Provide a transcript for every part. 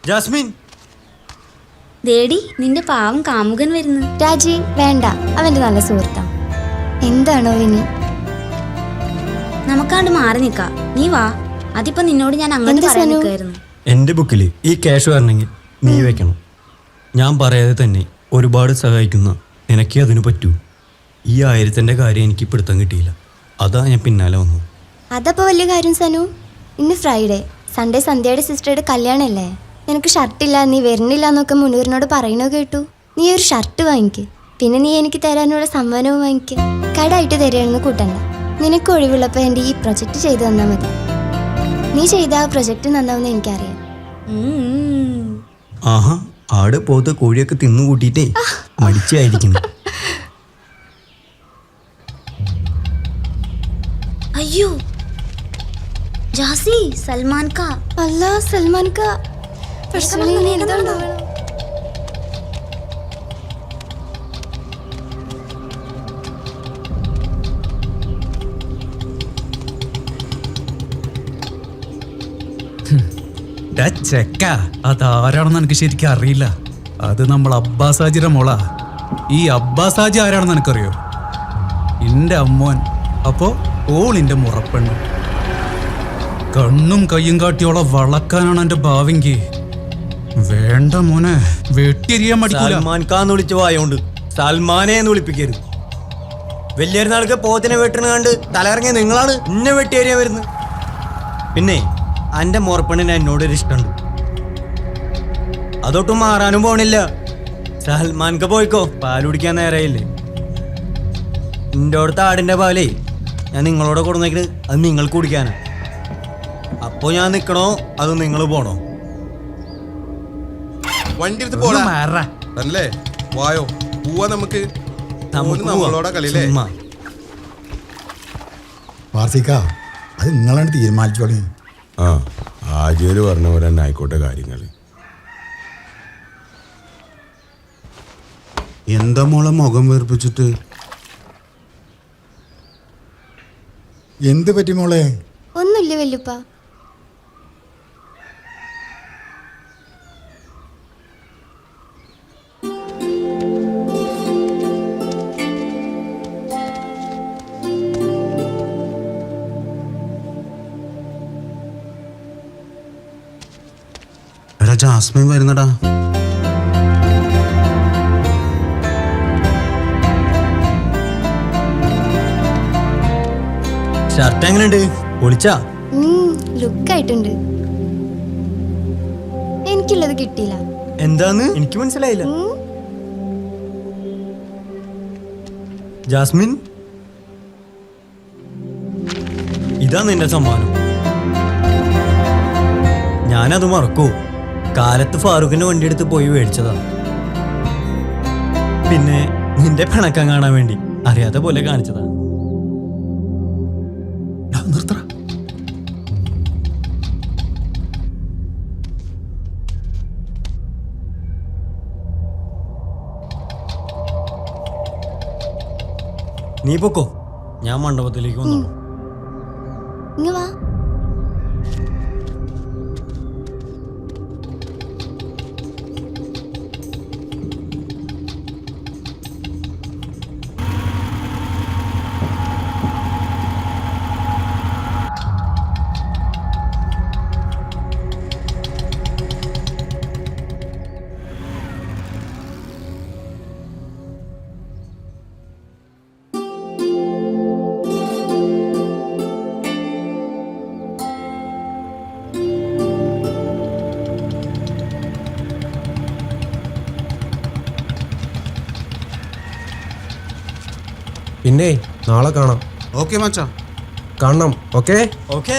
Jasmine ദേടി നിന്റെ പാവം കാമുകൻ വരുന്നു. രാജി വേണ്ട, അവന്റെ നല്ല സുഹൃത്താ. എന്താണോ ഇനി? നമുക്കാണ്ട് മാറി നിൽക്കാം. നീ വാ. അതിപ്പോ നിന്നോട് ഞാൻ അങ്ങനെ പറയാൻ നിൽക്കായിരുന്നു. എൻ്റെ ബുക്കിൽ ഈ ക്യാഷ് വരണമെങ്കിൽ നീ വെക്കണം. ഞാൻ പറയാതെ തന്നെ ഒരുപാട് സഹായിക്കുന്ന നിനക്കേ അതിന് പറ്റൂ. ഈ 1000ന്റെ കാര്യം എനിക്ക് പിടുത്തം കിട്ടിയില്ല, അതാ ഞാൻ പിന്നാലെ വന്നു. അതപ്പോ വലിയ കാര്യം സനു. ഇന്ന് ഫ്രൈഡേ, സൺഡേ സന്ധ്യയുടെ സിസ്റ്ററുടെ കല്യാണമല്ലേ? നിനക്ക് ഷർട്ടില്ല, നീ വരുന്നില്ല എന്നൊക്കെ മുനീറിനോട് പറയണോ കേട്ടു. നീ ഒരു ഷർട്ട് വാങ്ങിക്ക്, പിന്നെ നീ എനിക്ക് തരാനുള്ള സമ്മാനവും വാങ്ങിക്ക്. കടായിട്ട് തരുകയാണെന്ന് കൂട്ടണ്ട. നിനക്ക് ഒഴിവുള്ളപ്പോൾ എൻ്റെ ഈ പ്രൊജക്റ്റ് ചെയ്തു തന്നാൽ മതി. നീ ചെയ്ത ആ പ്രൊജക്റ്റ് നന്നാവുന്ന എനിക്കറിയാം. ആഹാ, ആട് പോത്ത് കോഴിയൊക്കെ തിന്നുകൂട്ടിയിട്ടേ മടിച്ചായിരിക്കുന്നു. അയ്യോ ജാസി, സൽമാൻ കാ. അല്ല സൽമാൻ കാ. ചെക്ക അതാരാണെന്ന് എനിക്ക് ശരിക്കും അറിയില്ല. അത് നമ്മൾ അബ്ബാസ് ഹാജിയുടെ മോളാ. ഈ അബ്ബാസ് ഹാജി ആരാണെന്ന് എനിക്കറിയോ? എൻ്റെ അമ്മോൻ. അപ്പോ ഓളിൻ്റെ മുറപ്പെണ്ണ്. കണ്ണും കയ്യും കാട്ടിയോളെ വളക്കാനാണ് എൻ്റെ ഭാവിങ്കി. വേണ്ട മോനെ, വെട്ടിയെറിയാൻ മടിക്കൂല. സൽമാൻ കാന്ന് വിളിച്ച വായോണ്ട് സൽമാനെ എന്ന് വിളിപ്പിക്കരുത്. വലിയൊരുനാൾക്ക് പോത്തിനെ വെട്ടണ കണ്ട് തലയിറങ്ങിയ നിങ്ങളാണ് എന്നെ വെട്ടിയേറിയാൻ വരുന്നത്. പിന്നെ എൻ്റെ മുറപ്പെണ്ണിന് എന്നോടൊരു ഇഷ്ടമുണ്ട്, അതൊട്ടും മാറാനും പോണില്ല. സൽമാൻക്ക് പോയിക്കോ, പാൽ കുടിക്കാൻ നേരമില്ലേ. എൻ്റെ അടുത്ത ആടിൻ്റെ പാലേ ഞാൻ നിങ്ങളോട് കൊടുന്നേക്കണ്, അത് നിങ്ങൾക്ക് കുടിക്കാനാ. അപ്പോൾ ഞാൻ നിൽക്കണോ അത് നിങ്ങൾ പോണോ? വണ്ടി എടുത്ത് പോരാ. വായോ പോവാ, നമുക്ക് നമ്മളോടെ കളിയില്ലേ. വാർഷിക, അത് നിങ്ങളാണ് തീരുമാനിച്ചോളി. ആ, ആചാര്യ പറഞ്ഞ പോലെ തന്നെ ആയിക്കോട്ടെ കാര്യങ്ങൾ. എന്താ മോളെ മുഖം വീർപ്പിച്ചിട്ട്? എന്ത് പറ്റി മോളെ? ഒന്നുമില്ല വല്ലുപ്പ. എടാ ജാസ്മിൻ വരുന്നടാ. ഷർട്ട് എങ്ങനെയുണ്ട്? പൊളിച്ചാ? ലുക്കായിട്ടുണ്ട്. എനിക്കുള്ളത് കിട്ടിയില്ല. എന്താന്ന് എനിക്ക് മനസ്സിലായില്ല. ജാസ്മിൻ, ഇതാ നിന്റെ സമ്മാനം. ഞാനത് മറക്കൂ. കാലത്ത് ഫാറൂഖിന്റെ വണ്ടി എടുത്ത് പോയി മേടിച്ചതാ. പിന്നെ നിന്റെ പിണക്കം കാണാൻ വേണ്ടി അറിയാത്ത പോലെ കാണിച്ചതാ. നിർത്തറ. നീ പൊക്കോ, ഞാൻ മണ്ഡപത്തിലേക്ക് വന്നു. ഇങ്ങ് വാ. പിന്നെ നാളെ കാണാം. ഓക്കെ മച്ചാ, കാണണം. Okay okay.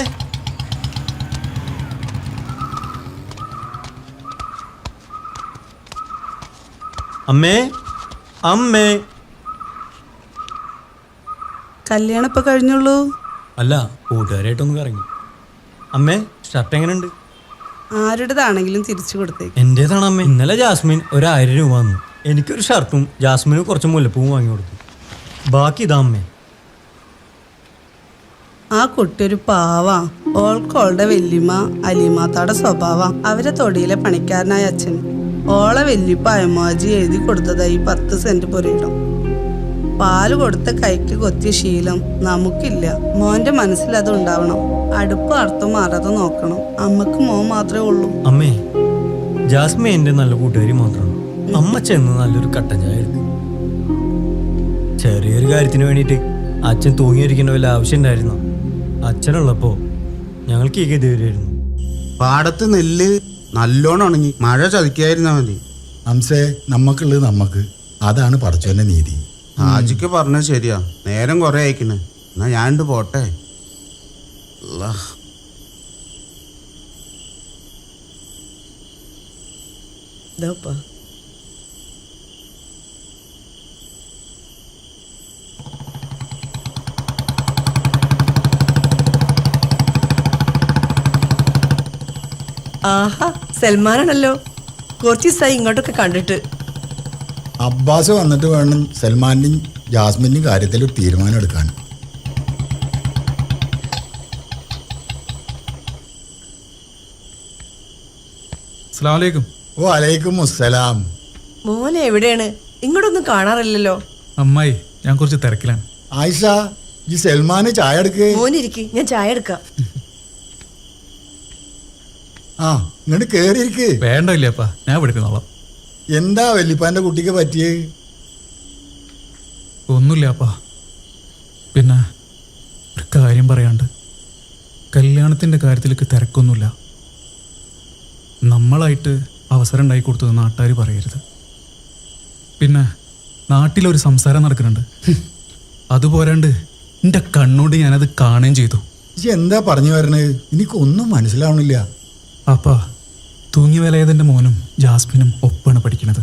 അമ്മേ, അമ്മേ. കല്യാണം ഇപ്പൊ കഴിഞ്ഞുള്ളൂ? അല്ല, കൂട്ടുകാരായിട്ടൊന്ന് കറങ്ങി. അമ്മേ, ഷർട്ട് എങ്ങനെയുണ്ട്? ആരുടേതാണെങ്കിലും തിരിച്ചു കൊടുത്തേക്ക്. എന്റേതാണ് അമ്മേ. ഇന്നലെ ജാസ്മിൻ 1000 രൂപ വന്നു. എനിക്കൊരു ഷർട്ടും ജാസ്മിന് കുറച്ച് മുല്ലപ്പൂവും വാങ്ങി കൊടുത്തു. ബാക്കി ഇതാ അമ്മേ. ആ കുട്ടി ഒരു പാവാ. ഓൾക്കോളുടെ വല്യമ്മ അലിമാത്താടെ സ്വഭാവം. അവരെ തൊടിയിലെ പണിക്കാരനായ അച്ഛൻ ഓളെ വല്യപ്പ അയമാജി എഴുതി കൊടുത്തതായി 10 സെന്റ് പുരയിടും. പാല് കൊടുത്ത കൈക്ക് കൊത്തിയ ശീലം നമുക്കില്ല. മോന്റെ മനസ്സിൽ അത് ഉണ്ടാവണം. അടുപ്പ് അർത്ഥം മാറാതെ നോക്കണം. അമ്മക്ക് മോൻ മാത്രമേ ഉള്ളൂ. അമ്മേ, ജാസ്മിൻ എൻ്റെ നല്ല കൂട്ടുകാരി മാത്രമാണ്. അമ്മ ചെന്ന് നല്ലൊരു കട്ടൻ ചായ എടുക്കും. ചെറിയൊരു കാര്യത്തിന് വേണ്ടിയിട്ട് അച്ഛൻ തൂങ്ങിയിരിക്കേണ്ട വല്ല ആവശ്യം ഉണ്ടായിരുന്നു. അച്ഛനുള്ളപ്പോൾ ഞങ്ങൾക്ക് ഈ ഗതി വരുമായിരുന്നു. പാടത്ത് നെല്ല് നല്ലോണം ഉണങ്ങി മഴ ചതിക്കായിരുന്നാ മതി. ഹംസേ, നമുക്കുള്ളത് നമുക്ക്. അതാണ് പടച്ചോന്റെ നീതി. ഹാജിക്ക് പറഞ്ഞത് ശരിയാ. നേരം കുറെ അയക്കണ്. എന്നാ ഞാനുണ്ട് പോട്ടെ. അല്ലാ. ഇതാപ്പാ. ആഹാ, സൽമാനാണല്ലോ. കുറച്ച് ദിവസമായി ഇങ്ങോട്ടൊക്കെ കണ്ടിട്ട്. അബ്ബാസ് വന്നിട്ട് വേണം സൽമാന്റെയും ജാസ്മിന്റെയും കാര്യത്തിൽ ഒരു തീരുമാനം എടുക്കാൻ. അസ്സലാമു അലൈക്കും. ഓ അലൈക്കും അസ്സലാം. മോനെ എവിടെയാണ്? ഇങ്ങോട്ടൊന്നും കാണാറില്ലല്ലോ. അമ്മായി, ഞാൻ കുറച്ച് തിരക്കിലാണ്. ആയിഷ, ഈ സൽമാന് ചായ എടുക്ക്. മോനിരിക്ക്, ഞാൻ ചായ എടുക്കാം. ആ, ഇങ്ങോട്ട് കേറിയിരിക്ക്. വേണ്ട ഇല്ലപ്പാ, ഞാൻ വിളിക്കുന്നോളാം. എന്താ വല്യപ്പാന്റെ കുട്ടിക്ക് പറ്റിയേ? ഒന്നുമില്ലപ്പാ. പിന്നെ ഒരു കാര്യം പറയാണ്ട്, കല്യാണത്തിൻ്റെ കാര്യത്തിലേക്ക് തിരക്കൊന്നുമില്ല. നമ്മളായിട്ട് അവസരം ഉണ്ടായി കൊടുത്തത് നാട്ടുകാർ പറയരുത്. പിന്നെ നാട്ടിലൊരു സംസാരം നടക്കുന്നുണ്ട്. അതുപോരാണ്ട് എൻ്റെ കണ്ണോട് ഞാനത് കാണുകയും ചെയ്തു. ഇജ്ജ് എന്താ പറഞ്ഞു വരണത്? എനിക്കൊന്നും മനസ്സിലാവണില്ല. അപ്പാ, തൂങ്ങി വിലയതിൻ്റെ മോനും ജാസ്മിനും ഒപ്പാണ് പഠിക്കണത്.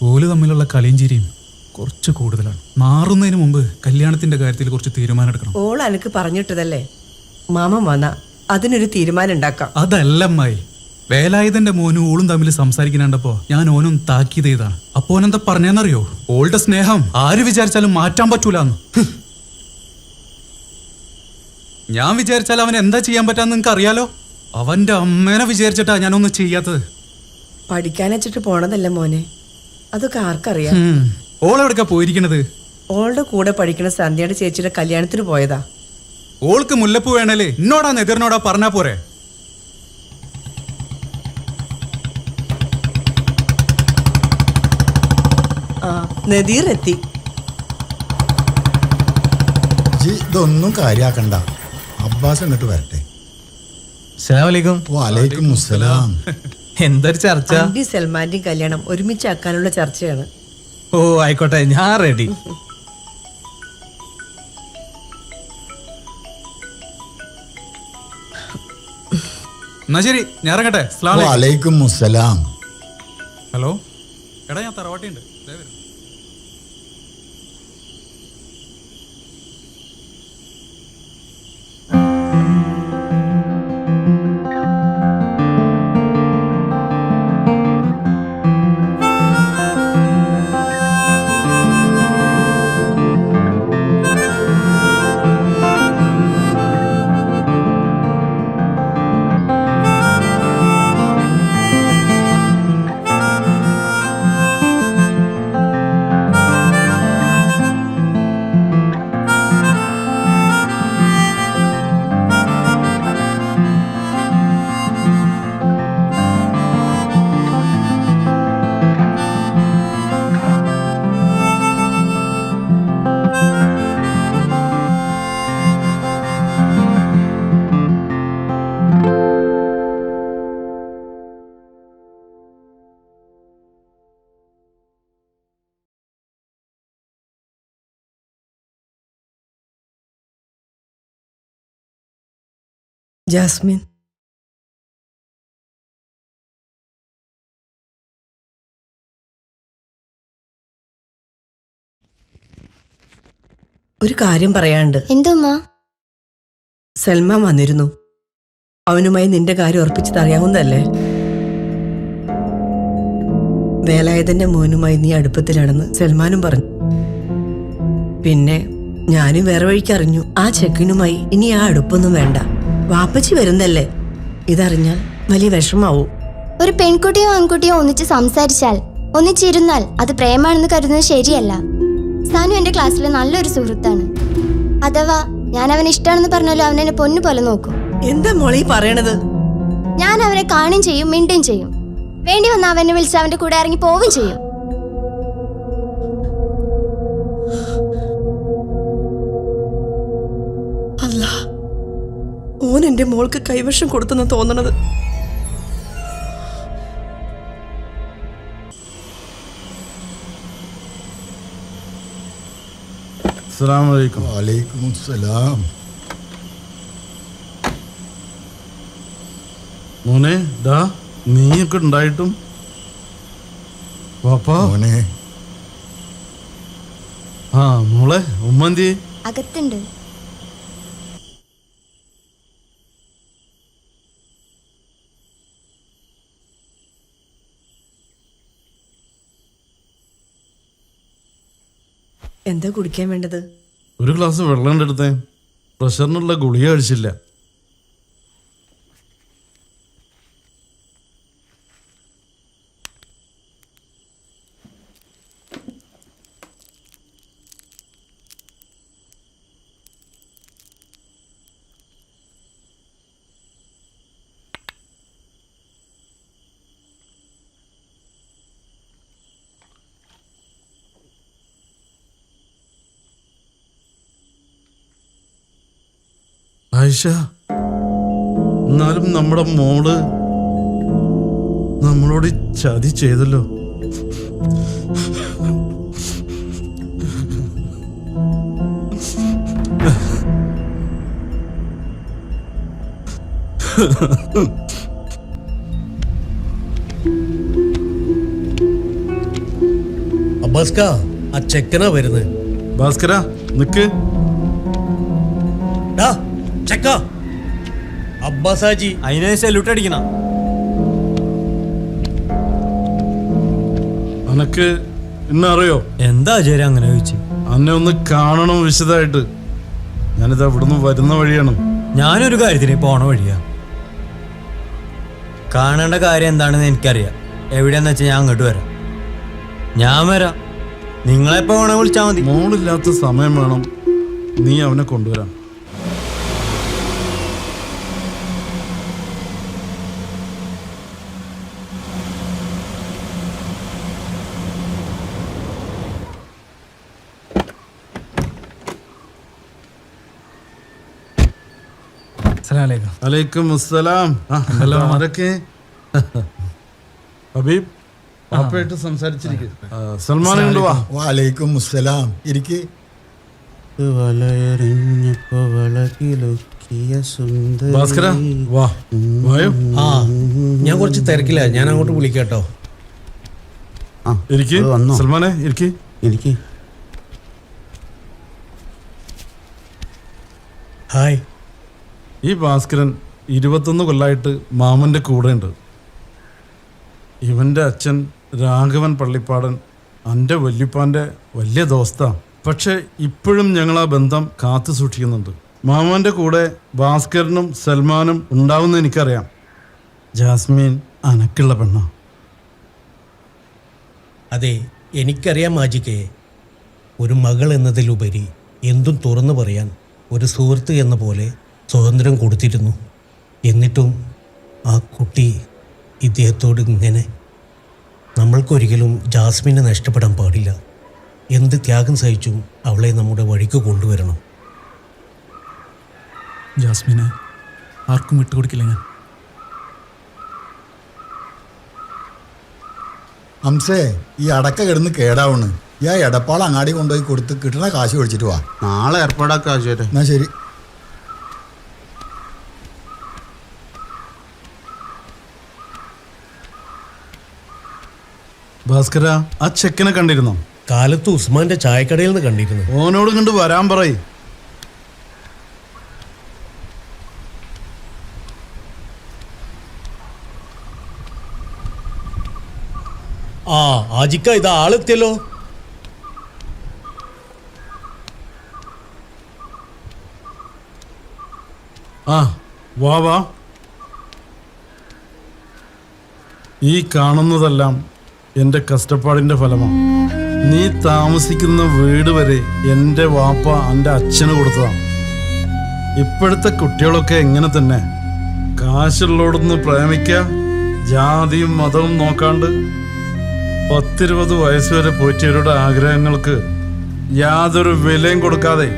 ഓല് തമ്മിലുള്ള കളിയും ചിരിയും കുറച്ച് കൂടുതലാണ്. മാറുന്നതിന് മുമ്പ് കല്യാണത്തിൻ്റെ കാര്യത്തിൽ കുറച്ച് തീരുമാനം എടുക്കണം. ഓൾ എനിക്ക് പറഞ്ഞിട്ടതല്ലേ. മാമൻ വന്ന അതിനൊരു തീരുമാനം ഉണ്ടാക്കാം. അതല്ല അമ്മായി, വേലായുധന്റെ മോനും ഓളും തമ്മിൽ സംസാരിക്കുന്നുണ്ടപ്പോ ഞാൻ ഓനും താക്കീത് ചെയ്താണ്. അപ്പോ ഓനെന്താ പറഞ്ഞെന്നറിയോ? ഓളുടെ സ്നേഹം ആര് വിചാരിച്ചാലും മാറ്റാൻ പറ്റൂലെന്ന്. ഞാൻ വിചാരിച്ചാൽ അവൻ എന്താ ചെയ്യാൻ പറ്റാന്ന് നിങ്ങൾക്ക് അറിയാലോ. അവന്റെ അമ്മേനെ വിചാരിച്ചിട്ടാ ഞാനൊന്നും ചെയ്യാത്തത്. പഠിക്കാൻ വെച്ചിട്ട് പോണതല്ല മോനെ, അതൊക്കെ ആർക്കറിയാം. ഓളെവിടക്കാ പോയിരിക്കണത്? ഓളുടെ കൂടെ പഠിക്കണ സന്ധ്യയുടെ ചേച്ചിയുടെ കല്യാണത്തിന് പോയതാ. ഓൾക്ക് മുല്ലപ്പൂ വേണല്ലേ എന്നോടാ നെതിറിനോടാ പറഞ്ഞാ പോരെ? ആ, നദീർ എത്തി. ഇജ്ജ് ഇതൊന്നും കാര്യാക്കണ്ട. അബ്ബാസ് ഇങ്ങോട്ട് വരട്ടെ. അസ്സലാമലൈക്കും. ഓ അലൈക്കും അസ്സലാം. എന്തൊരു ചർച്ച? ആന്റി സൽമാന്റെയും കല്യാണം ഒരുമിച്ചാക്കാനുള്ള ചർച്ചയാണ്. ഓ ആയിക്കോട്ടെ, ഞാൻ റെഡി. എന്നാ ശരി, ഞാൻ ഇറങ്ങട്ടെ. ഓ അലൈക്കും അസ്സലാം. ഹലോ, എടാ ഞാൻ തറവാട്ടിയുണ്ട്. ജാസ്മിൻ, ഒരു കാര്യം പറയാനുണ്ട്. എന്തുമ്മാ? സൽമാൻ വന്നിരുന്നു. അവനുമായി നിന്റെ കാര്യം ഉറപ്പിച്ചത് അറിയാവുന്നതല്ലേ? വേലായുധന്റെ മോനുമായി നീ അടുപ്പത്തിലാണെന്ന് സൽമാനും പറഞ്ഞു. പിന്നെ ഞാനും വേറെ വഴിക്ക് അറിഞ്ഞു. ആ ചെക്കിനുമായി ഇനി ആ അടുപ്പൊന്നും വേണ്ട. വാപ്പച്ചി വരുന്നല്ലേ, ഇതറിഞ്ഞാൽ വലിയ വിഷമാവും. ഒരു പെൺകുട്ടിയോ ആൺകുട്ടിയോ ഒന്നിച്ച് സംസാരിച്ചാൽ, ഒന്നിച്ചിരുന്നാൽ അത് പ്രേമാണെന്ന് കരുതുന്നത് ശരിയല്ല. സാനു എന്റെ ക്ലാസ്സിലെ നല്ലൊരു സുഹൃത്താണ്. അഥവാ ഞാൻ അവനെ ഇഷ്ടമാണെന്ന് പറഞ്ഞാലും അവൻ എന്നെ പൊന്നു പോലെ നോക്കും. എന്താ മോളീ പറയണത്? ഞാൻ അവനെ കാണുകയും ചെയ്യും, മിണ്ടുകയും ചെയ്യും. വേണ്ടി വന്ന അവനെ വിളിച്ച് അവന്റെ കൂടെ ഇറങ്ങി പോവുകയും ചെയ്യും. അല്ല, ഓൻ എന്റെ മോൾക്ക് കൈവശം കൊടുത്തെന്ന് തോന്നണത്. അസ്സലാമലൈക്കും. വലൈക്കും അസ്സലാം. മോനെ ഡാ നീയൊക്കെ ഉണ്ടായിട്ടും പാപ്പാ. മോനെ ആ മോളെ ഉമ്മന്തി അകത്തുണ്ട്. എന്താ കുടിക്കാൻ വേണ്ടത്? ഒരു ഗ്ലാസ് വെള്ളം എടുത്തേ. പ്രഷറിനുള്ള ഗുളിക കഴിച്ചില്ല. ആയിഷ, എന്നാലും നമ്മുടെ മോള് നമ്മളോട് ചതി ചെയ്തല്ലോ. അബ്ബാസ്ക, ആ ചെക്കനാ വരുന്നത്. ഭാസ്കര നിക്ക്. ചെക്ക അബ്ബാസാജി അതിനെ സല്യൂട്ട് അടിക്കണം. അനക്ക് ഇന്നറിയോ? എന്താ ആചാര്യ അങ്ങനെ ചോദിച്ചു? അന്നെ ഒന്ന് കാണണം വിശദമായിട്ട്. ഞാനിത് അവിടുന്ന് വരുന്ന വഴിയാണ്. ഞാനൊരു കാര്യത്തിന് പോണ വഴിയാ. കാണേണ്ട കാര്യം എന്താണെന്ന് എനിക്കറിയാം. എവിടെയാന്ന് വെച്ചാൽ ഞാൻ അങ്ങോട്ട് വരാം. ഞാൻ വരാം. നിങ്ങളെപ്പോ വേണേ വിളിച്ചാൽ മതി. മോളില്ലാത്ത സമയം വേണം നീ അവനെ കൊണ്ടുവരാൻ. അലൈക്കും അസ്സലാം. ആരൊക്കെ? ഹബീബ് പാപ്പയായിട്ട് സംസാരിച്ചിരിക്കും. സൽമാൻ കൊണ്ട് വാ. വലൈക്കും അസ്സലാം. ഇരിക്ക്. ഭാസ്കര വാ. വായോ. ആ, ഞാൻ കുറച്ച് തിരക്കില്ല. ഞാൻ അങ്ങോട്ട് വിളിക്കാട്ടോ. ഇരിക്ക് സൽമാനെ, ഇരിക്ക്. എനിക്ക് ഹായ്. ഈ ഭാസ്കരൻ 21 കൊല്ലമായിട്ട് മാമൻ്റെ കൂടെ ഉണ്ട്. ഇവൻ്റെ അച്ഛൻ രാഘവൻ പള്ളിപ്പാടൻ എൻ്റെ വല്യപ്പാൻ്റെ വലിയ ദോസ്താ. പക്ഷെ ഇപ്പോഴും ഞങ്ങൾ ആ ബന്ധം കാത്തു സൂക്ഷിക്കുന്നുണ്ട്. മാമൻ്റെ കൂടെ ഭാസ്കരനും സൽമാനും ഉണ്ടാവുമെന്ന് എനിക്കറിയാം. ജാസ്മിൻ അനക്കുള്ള പെണ്ണ. അതെ, എനിക്കറിയാം മാജിക്കേ. ഒരു മകൾ എന്നതിലുപരി എന്തും തുറന്നു പറയാൻ ഒരു സുഹൃത്ത് എന്ന പോലെ സ്വാതന്ത്ര്യം കൊടുത്തിരുന്നു. എന്നിട്ടും ആ കുട്ടി ഇദ്ദേഹത്തോട് ഇങ്ങനെ. നമ്മൾക്കൊരിക്കലും ജാസ്മിനെ നഷ്ടപ്പെടാൻ പാടില്ല. എന്ത് ത്യാഗം സഹിച്ചും അവളെ നമ്മുടെ വഴിക്ക് കൊണ്ടുവരണം. ജാസ്മിനെ ആർക്കും വിട്ടുകൊടുക്കില്ല ഞാൻ. ഹംസേ, ഈ അടക്ക കിടന്ന് കേടാവണ്. ഈ ആ എടപ്പാൾ അങ്ങാടി കൊണ്ടുപോയി കൊടുത്ത് കിട്ടണ കാശ് മേടിച്ചിട്ട് വാ. നാളെ ഏർപ്പാടാക്കാം ആചാര്യ. എന്നാ ശരി. ഭാസ്കര, ആ ചെക്കനെ കണ്ടിരുന്നോ? കാലത്ത് ഉസ്മാന്റെ ചായക്കടയിൽ നിന്ന് കണ്ടിരുന്നു. ഓനോട് കണ്ട് വരാൻ പറയ്. ആ ആജിക്ക, ഇത് ആളെത്തിയല്ലോ. ആ വാ വാ. ഈ കാണുന്നതെല്ലാം എൻ്റെ കഷ്ടപ്പാടിൻ്റെ ഫലമാണ്. നീ താമസിക്കുന്ന വീട് വരെ എൻ്റെ വാപ്പ എൻ്റെ അച്ഛന് കൊടുത്തതാണ്. ഇപ്പോഴത്തെ കുട്ടികളൊക്കെ എങ്ങനെ തന്നെ കാശുള്ളോടൊന്ന് പ്രേമിക്കുക, ജാതിയും മതവും നോക്കാണ്ട് 10-20 വയസ്സ് വരെ പോറ്റിയവരുടെ ആഗ്രഹങ്ങൾക്ക് യാതൊരു വിലയും കൊടുക്കാതെ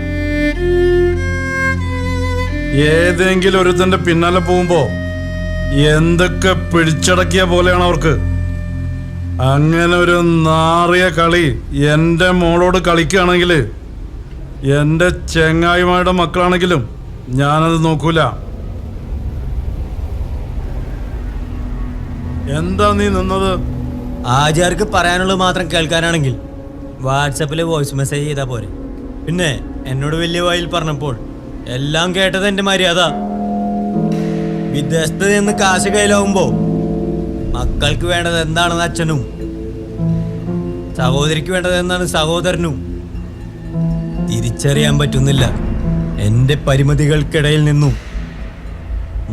ഏതെങ്കിലും ഒരുത്തന്റെ പിന്നാലെ പോകുമ്പോ എന്തൊക്കെ പിടിച്ചടക്കിയ പോലെയാണ് അവർക്ക്. അങ്ങനെ ഒരു നാറിയ കളി എൻ്റെ മോളോട് കളിക്കുകയാണെങ്കിൽ എൻ്റെ ചെങ്ങായിമാരുടെ മക്കളാണെങ്കിലും ഞാനത് നോക്കൂല. എന്താ നീ നിന്നത്? ആചാർക്ക് പറയാനുള്ളത് മാത്രം കേൾക്കാനാണെങ്കിൽ വാട്സപ്പിൽ വോയിസ് മെസ്സേജ് ചെയ്താൽ പോരെ. പിന്നെ എന്നോട് വലിയ വായിൽ പറഞ്ഞപ്പോൾ എല്ലാം കേട്ടത് എൻ്റെ മര്യാദ. വിദേശത്ത് നിന്ന് കാശ് കയ്യിലാവുമ്പോൾ മക്കൾക്ക് വേണ്ടത് എന്താണെന്ന് അച്ഛനും, സഹോദരിക്ക് വേണ്ടത് എന്താണ് സഹോദരനും തിരിച്ചറിയാൻ പറ്റുന്നില്ല. എൻ്റെ പരിമിതികൾക്കിടയിൽ നിന്നും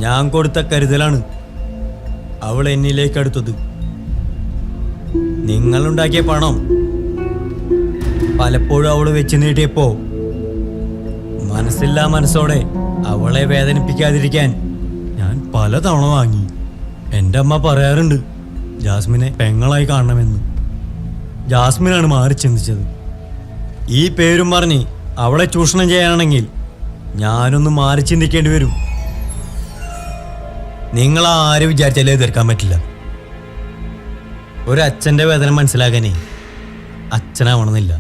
ഞാൻ കൊടുത്ത കരുതലാണ് അവൾ എന്നിലേക്ക് അടുത്തത്. നിങ്ങളുണ്ടാക്കിയ പണം പലപ്പോഴും അവൾ വെച്ച് നീട്ടിയപ്പോ മനസ്സില്ലാ മനസ്സോടെ അവളെ വേദനിപ്പിക്കാതിരിക്കാൻ ഞാൻ പലതവണ വാങ്ങി. എൻ്റെ അമ്മ പറയാറുണ്ട് ജാസ്മിനെ പെങ്ങളായി കാണണമെന്ന്. ജാസ്മിനാണ് മാറി ചിന്തിച്ചത്. ഈ പേരും പറഞ്ഞ് അവളെ ചൂഷണം ചെയ്യാനാണെങ്കിൽ ഞാനൊന്ന് മാറി ചിന്തിക്കേണ്ടി വരും. നിങ്ങളാരും വിചാരിച്ചാലേ തീർക്കാൻ പറ്റില്ല. ഒരച്ഛൻ്റെ വേദന മനസ്സിലാക്കാനേ അച്ഛനാവണമെന്നില്ല,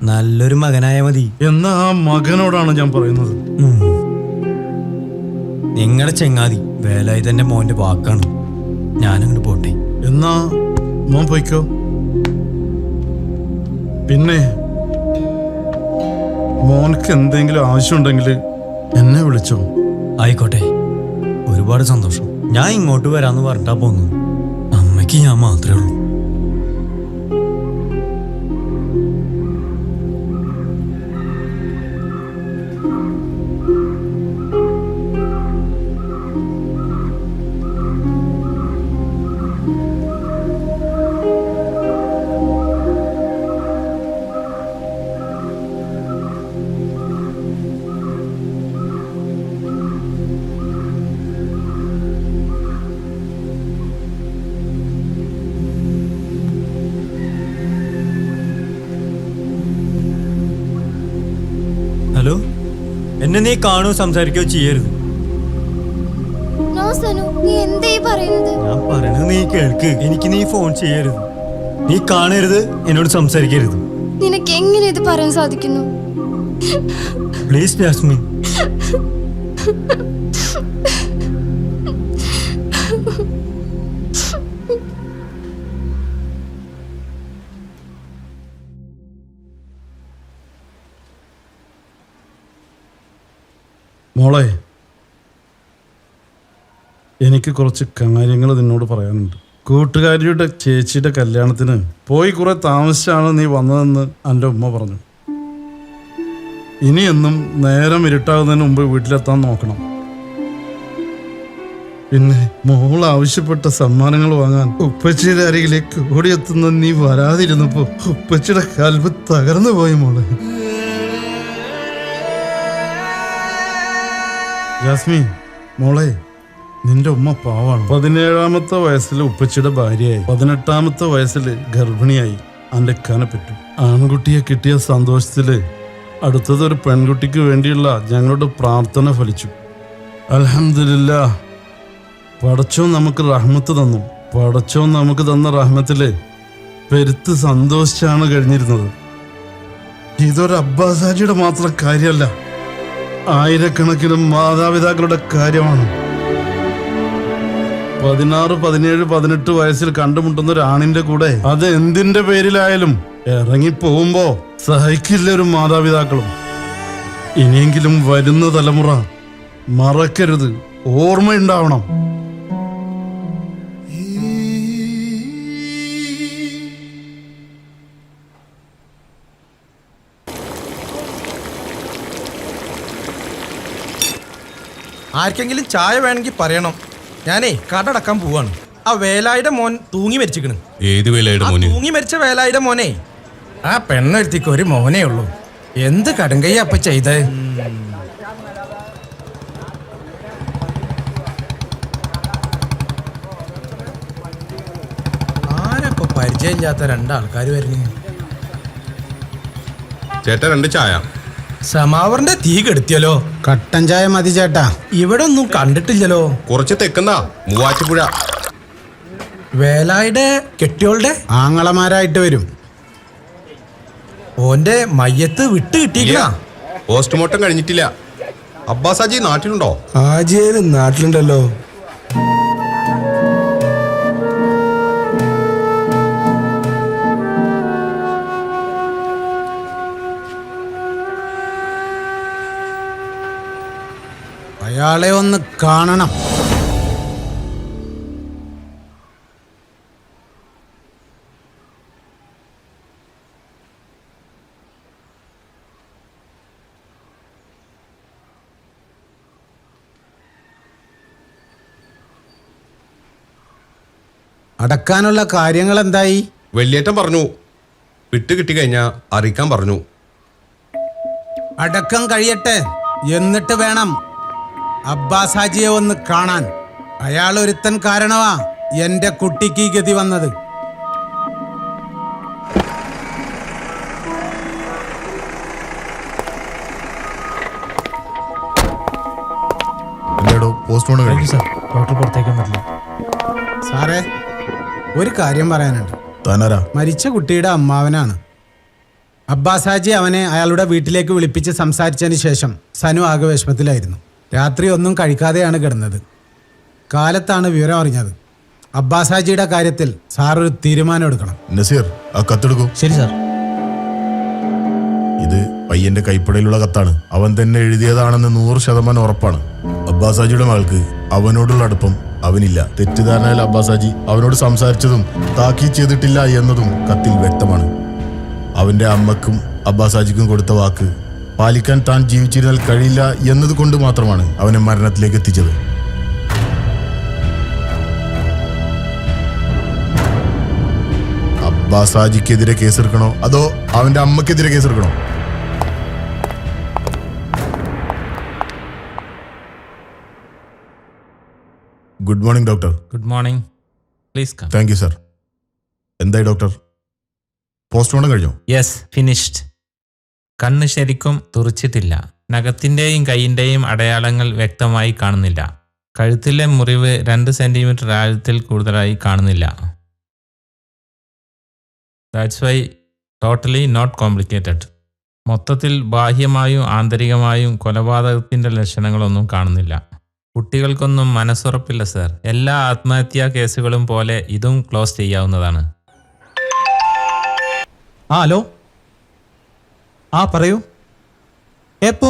നല്ലൊരു മകനായ മതി. എന്നാ ആ മകനോടാണ് ഞാൻ പറയുന്നത്. നിങ്ങളുടെ ചെങ്ങാതി വേലായുധന്റെ മോന്റെ വാക്കാണ്. ഞാനങ്ങോട്ട് പോട്ടെ. എന്നാ മോൻ പോയിക്കോ. പിന്നെ മോനക്ക് എന്തെങ്കിലും ആവശ്യമുണ്ടെങ്കിൽ എന്നെ വിളിച്ചോ. ആയിക്കോട്ടെ, ഒരുപാട് സന്തോഷം. ഞാൻ ഇങ്ങോട്ട് വരാന്ന് പറഞ്ഞിട്ടാ പോകുന്നത്. അമ്മയ്ക്ക് ഞാൻ മാത്രമേ ഉള്ളൂ. ഹലോ, എന്നെ നീ കാണുകയോ സംസാരിക്കുകയോ ചെയ്യരുത്. നോ സനു, നീ എന്താ ഈ പറയുന്നത്? ഞാൻ പറയണത് നീ കേൾക്ക്. എനിക്ക് നീ ഫോൺ ചെയ്യരുത്, നീ കാണരുത്, എന്നോട് സംസാരിക്കരുത്. നിനക്ക് എങ്ങനെ ഇത് പറയാൻ സാധിക്കുന്നു? Please Jasmine. മോളെ, എനിക്ക് കുറച്ച് കാര്യങ്ങൾ നിന്നോട് പറയാനുണ്ട്. കൂട്ടുകാരിയുടെ ചേച്ചിയുടെ കല്യാണത്തിന് പോയി കുറെ താമസിച്ചാണ് നീ വന്നതെന്ന് എൻ്റെ ഉമ്മ പറഞ്ഞു. ഇനിയെന്നും നേരം ഇരുട്ടാകുന്നതിന് മുമ്പ് വീട്ടിലെത്താൻ നോക്കണം. പിന്നെ മോൾ ആവശ്യപ്പെട്ട സമ്മാനങ്ങൾ വാങ്ങാൻ ഉപ്പച്ചിയുടെ അരികിലേക്ക് ഓടിയെത്തുന്ന നീ വരാതിരുന്നപ്പോ ഉപ്പച്ചിയുടെ കൽബ് തകർന്നു പോയി മോളെ. ജാസ്മിൻ മോളെ, നിന്റെ ഉമ്മ പാവാണ്. 17-ാമത്തെ വയസ്സിൽ ഉപ്പച്ചിയുടെ ഭാര്യയായി, 18-ാമത്തെ വയസ്സിൽ ഗർഭിണിയായി എൻ്റെ കന പറ്റു. ആൺകുട്ടിയെ കിട്ടിയ സന്തോഷത്തില് അടുത്തതൊരു പെൺകുട്ടിക്ക് വേണ്ടിയുള്ള ഞങ്ങളുടെ പ്രാർത്ഥന ഫലിച്ചു. അൽഹംദുലില്ലാ, പടച്ചോൻ നമുക്ക് റഹ്മത്ത് തന്നു. പടച്ചോൻ നമുക്ക് തന്ന റഹ്മത്തില് പെരുത്ത് സന്തോഷിച്ചാണ് കഴിഞ്ഞിരുന്നത്. ഇതൊരു അബ്ബാസാജിയുടെ മാത്രം കാര്യമല്ല, ആയിരക്കണക്കിന് മാതാപിതാക്കളുടെ കാര്യമാണ്. 16, 17, 18 വയസ്സിൽ കണ്ടുമുട്ടുന്ന ഒരു ആണിന്റെ കൂടെ അത് എന്തിന്റെ പേരിലായാലും ഇറങ്ങി പോകുമ്പോ സഹിക്കില്ല ഒരു മാതാപിതാക്കളും. ഇനിയെങ്കിലും വരുന്ന തലമുറ മറക്കരുത്, ഓർമ്മയുണ്ടാവണം. ആർക്കെങ്കിലും ചായ വേണമെങ്കിൽ പറയണം. ഞാനേ കട അടക്കാൻ പോവാണ്. ആ വേലായുടെ മോൻ തൂങ്ങി മരിച്ചിക്കണ്. ഏത് വേലായുടെ മോനെ? തൂങ്ങി മരിച്ച വേലായുടെ മോനെ. ആ പെണ്ണെടുത്തിക്ക് ഒരു മോനേ ഉള്ളൂ. എന്ത് കടുങ്കയ്യ അപ്പൊ ചെയ്തേ. ആരപ്പൊ പരിചയമില്ലാത്ത രണ്ടാൾക്കാർ വരുന്നു. ചേട്ടാ 2 ചായ. സമാവറിന്റെ തീ കെടുത്തിയല്ലോ. കട്ടൻ ചായ മതി ചേട്ടാ. ഇവിടെ ഒന്നും കണ്ടിട്ടില്ലല്ലോ. കുറച്ച് തെക്കുന്നാ മൂവാറ്റുപുഴ. വേലായുടെ കെട്ടിയോളുടെ ആങ്ങളമാരായിട്ട് വരും. ഓന്റെ മയ്യത്ത് വിട്ട് കിട്ടിയില്ല. പോസ്റ്റ്മോർട്ടം കഴിഞ്ഞിട്ടില്ല. അബ്ബാസാജി നാട്ടിലുണ്ടോ? ആജേല് നാട്ടിലുണ്ടല്ലോ. അയാളെ ഒന്ന് കാണണം. അടക്കാനുള്ള കാര്യങ്ങൾ എന്തായി? വെള്ളിയേറ്റം പറഞ്ഞു വിട്ട് കിട്ടി കഴിഞ്ഞാ അറിയിക്കാൻ പറഞ്ഞു. അടക്കം കഴിയട്ടെ, എന്നിട്ട് വേണം അബ്ബാസ് ഹാജിയെ ഒന്ന് കാണാൻ. അയാൾ ഒരുത്തൻ കാരണമാ എന്റെ കുട്ടിക്ക് ഈ ഗതി വന്നത്. ഡോക്ടർ പുറത്തേക്കാൻ പറ്റില്ല. സാറേ, ഒരു കാര്യം പറയാനുണ്ട്. താനാരാ? മരിച്ച കുട്ടിയുടെ അമ്മാവനാണ്. അബ്ബാസ് ഹാജി അവനെ അയാളുടെ വീട്ടിലേക്ക് വിളിപ്പിച്ച് സംസാരിച്ചതിന് ശേഷം സനു ആകെ വിഷമത്തിലായിരുന്നു. രാത്രി ഒന്നും കഴിക്കാതെയാണ് കിടന്നത്. കാലത്താണ് വിവരം അറിഞ്ഞത്. അബ്ബാസ് ഹാജിയുടെ കാര്യത്തിൽ സാർ ഒരു തീരുമാനം എടുക്കണം. നസീർ, ആ കത്തെടുക്കൂ. ശരി സാർ. ഇത് പയ്യന്റെ കൈപ്പടയിലുള്ള കത്താണ്. അവൻ തന്നെ എഴുതിയതാണെന്ന് 100% ഉറപ്പാണ്. അബ്ബാസ് ഹാജിയുടെ മകൾക്ക് അവനോടുള്ള അടുപ്പം അവനില്ല. തെറ്റിദ്ധാരണയിൽ അബ്ബാസ് ഹാജി അവനോട് സംസാരിച്ചതും താക്കീത് ചെയ്തിട്ടില്ല എന്നതും കത്തിൽ വ്യക്തമാണ്. അവന്റെ അമ്മക്കും അബ്ബാസ് ഹാജിക്കും കൊടുത്ത വാക്ക് പാലിക്കാൻ താൻ ജീവിച്ചിരുന്നാൽ കഴിയില്ല എന്നതുകൊണ്ട് മാത്രമാണ് അവനെ മരണത്തിലേക്ക് എത്തിച്ചത്. അബ്ബാസ് ഹാജിക്കെതിരെ കേസെടുക്കണോ അതോ അവന്റെ അമ്മക്കെതിരെ കേസെടുക്കണോ? Good morning doctor. Good morning. Please come. Thank you sir. എന്തായി ഡോക്ടർ, പോസ്റ്റ്മോർട്ടം കഴിഞ്ഞോ? Yes, finished. കണ്ണ് ശരിക്കും തുറച്ചിട്ടില്ല. നഖത്തിൻ്റെയും കൈയിൻ്റെയും അടയാളങ്ങൾ വ്യക്തമായി കാണുന്നില്ല. കഴുത്തിലെ മുറിവ് 2 സെൻറ്റിമീറ്റർ ആഴത്തിൽ കൂടുതലായി കാണുന്നില്ല. That's why totally not complicated. മൊത്തത്തിൽ ബാഹ്യമായും ആന്തരികമായും കൊലപാതകത്തിൻ്റെ ലക്ഷണങ്ങളൊന്നും കാണുന്നില്ല. കുട്ടികൾക്കൊന്നും മനസ്സുറപ്പില്ല സർ. എല്ലാ ആത്മഹത്യാ കേസുകളും പോലെ ഇതും ക്ലോസ് ചെയ്യാവുന്നതാണ്. ഹലോ. പറയൂ. എപ്പോ?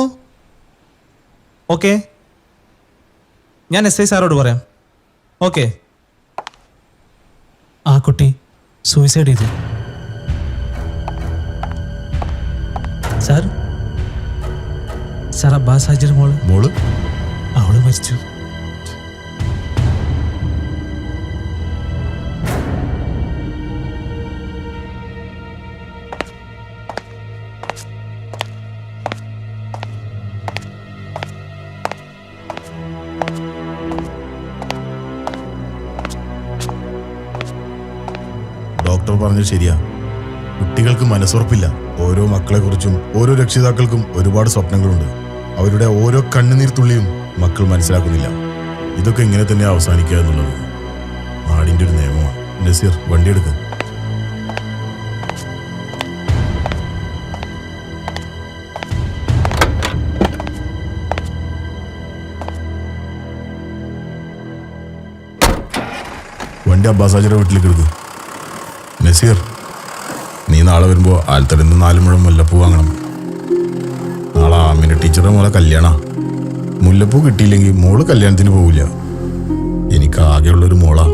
ഓക്കെ, ഞാൻ SI സാറോട് പറയാം. ഓക്കെ. ആ കുട്ടി സൂയിസൈഡ് ചെയ്തു സാർ. അബ്ബാസ് ഹാജിയുടെ മോള് അവള് മരിച്ചു. ഡോക്ടർ പറഞ്ഞത് ശരിയാ. കുട്ടികൾക്ക് മനസ്സുറപ്പില്ല. ഓരോ മക്കളെക്കുറിച്ചും ഓരോ രക്ഷിതാക്കൾക്കും ഒരുപാട് സ്വപ്നങ്ങളുണ്ട്. അവരുടെ ഓരോ കണ്ണുനീർ തുള്ളിയും മക്കൾ മനസ്സിലാക്കുന്നില്ല. ഇതൊക്കെ ഇങ്ങനെ തന്നെ അവസാനിക്കുക എന്നുള്ളത് നാടിൻ്റെ ഒരു നിയമമാണ്. നസീർ, വണ്ടിയെടുക്കുക. വണ്ടി അബ്ബാസ് ഹാജിയുടെ വീട്ടിലേക്ക് എടുക്കുക. നസീർ, നീ നാളെ വരുമ്പോൾ ആൽത്തടന്ന് 4 മുഴം മുല്ലപ്പൂ വാങ്ങണം. നാളെ ആമിന ടീച്ചറുടെ മോളെ കല്യാണ. മുല്ലപ്പൂ കിട്ടിയില്ലെങ്കിൽ മോള് കല്യാണത്തിന് പോവില്ല. എനിക്ക് ആകെയുള്ളൊരു മോളാ.